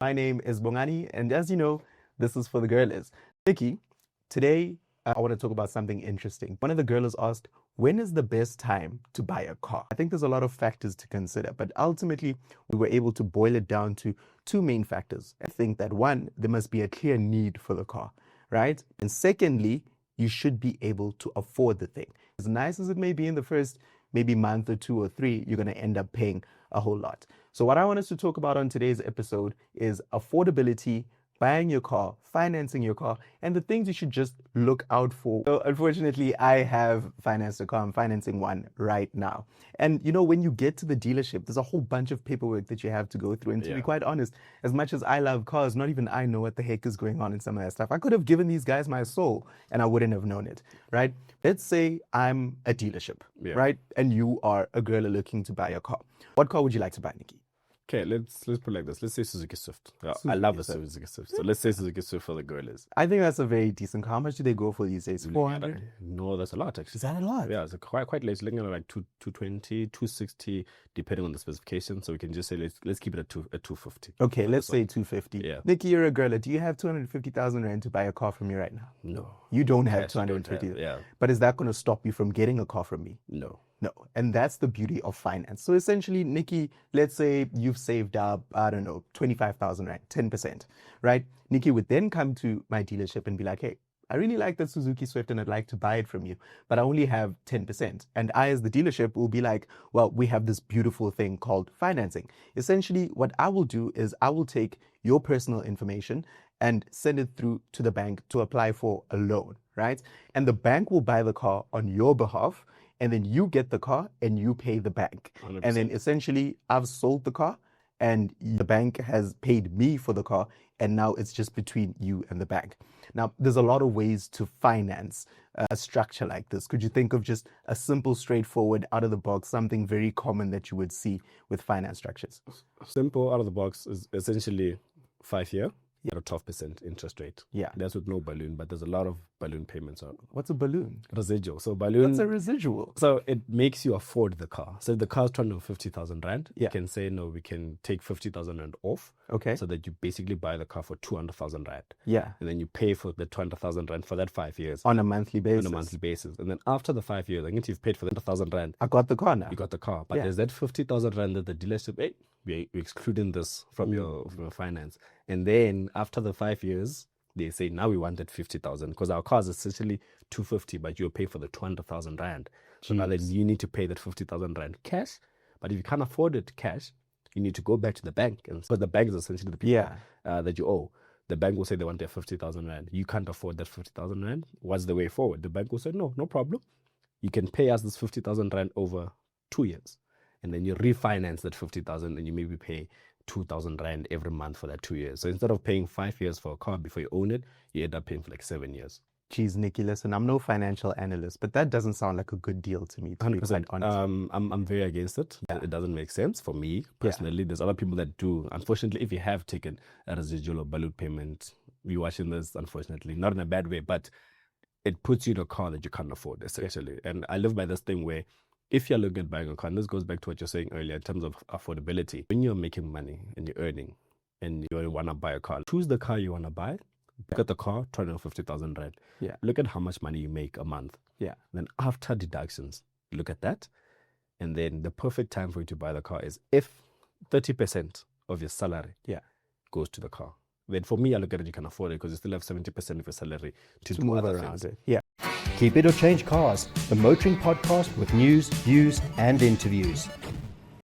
My name is Bongani, and as you know, this is for the girlies. Nikki, today I want to talk about something interesting. One of the girlies asked, when is the best time to buy a car? I think there's a lot of factors to consider, but ultimately we were able to boil it down to two main factors. I think that one, there must be a clear need for the car, right? And secondly, you should be able to afford the thing. As nice as it may be in the first maybe month or two or three, you're going to end up paying a whole lot. So what I want us to talk about on today's episode is affordability, buying your car, financing your car, and the things you should just look out for. So unfortunately, I have financed a car. I'm financing one right now. And you know, when you get to the dealership, there's a whole bunch of paperwork that you have to go through. And to be quite honest, as much as I love cars, not even I know what the heck is going on in some of that stuff. I could have given these guys my soul and I wouldn't have known it, right? Let's say I'm a dealership, right? And you are a girl looking to buy a car. What car would you like to buy, Nikki? Okay, let's put it like this. Let's say Suzuki Swift. I love a Suzuki Swift. So let's say Suzuki Swift for the girlies. I think that's a very decent car. How much do they go for these days? 400? No, that's a lot actually. Is that a lot? Yeah, it's quite late. Looking at like 220, 260, depending on the specification. So we can just say let's keep it at 250. Okay, let's say 250. Yeah. Nikki, you're a girl. Do you have 250,000 rand to buy a car from me right now? No. You don't have 250. Yeah. But is that going to stop you from getting a car from me? No. No. And that's the beauty of finance. So essentially, Nikki, let's say you've saved up, I don't know, 25,000 rand, 10%, right? Nikki would then come to my dealership and be like, hey, I really like the Suzuki Swift and I'd like to buy it from you, but I only have 10%. And I, as the dealership, will be like, well, we have this beautiful thing called financing. Essentially, what I will do is I will take your personal information and send it through to the bank to apply for a loan, right? And the bank will buy the car on your behalf, and then you get the car and you pay the bank. 100%. And then essentially I've sold the car and the bank has paid me for the car, and now it's just between you and the bank. Now, there's a lot of ways to finance a structure like this. Could you think of just a simple, straightforward, out of the box, something very common that you would see with finance structures? Simple, out of the box is essentially 5-year. At a 12% interest rate. Yeah. That's with no balloon, but there's a lot of balloon payments. What's a balloon? Residual. So balloon. What's a residual? So it makes you afford the car. So if the car's 250,000 rand, you can say, no, we can take 50,000 rand off. Okay. So that you basically buy the car for 200,000 rand. Yeah. And then you pay for the 200,000 rand for that 5 years. On a monthly basis. On a monthly basis. And then after the 5 years, I guess you've paid for the 100,000 rand. I got the car now. You got the car. But there's that 50,000 rand that the dealership, hey, we're excluding this from your finance. And then after the 5 years, they say, now we want that 50,000 because our car is essentially 250, but you'll pay for the 200,000 rand. So now then you need to pay that 50,000 rand cash. But if you can't afford it cash, you need to go back to the bank. And because the bank is essentially the people that you owe. The bank will say they want their 50,000 rand. You can't afford that 50,000 rand. What's the way forward? The bank will say, no problem. You can pay us this 50,000 rand over 2 years. And then you refinance that 50,000 and you maybe pay 2,000 rand every month for that 2 years. So instead of paying 5 years for a car before you own it, you end up paying for like 7 years. Geez, Nikki, listen, I'm no financial analyst, but that doesn't sound like a good deal to me, to be quite honest. I'm very against it. It doesn't make sense for me personally. There's other people that do. Unfortunately, if you have taken a residual or balloon payment, you're watching this, unfortunately, not in a bad way, but it puts you in a car that you can't afford, essentially. And I live by this thing where if you're looking at buying a car, and this goes back to what you're saying earlier in terms of affordability, when you're making money and you're earning and you want to buy a car, choose the car you want to buy. Look at the car, 250,000 rand. Yeah. Look at how much money you make a month. Yeah. Then after deductions, look at that. And then the perfect time for you to buy the car is if 30% of your salary goes to the car. Then for me, I look at it, you can afford it because you still have 70% of your salary to do move other around things. it. Yeah. Keep It or Change Cars, the motoring podcast with news, views, and interviews.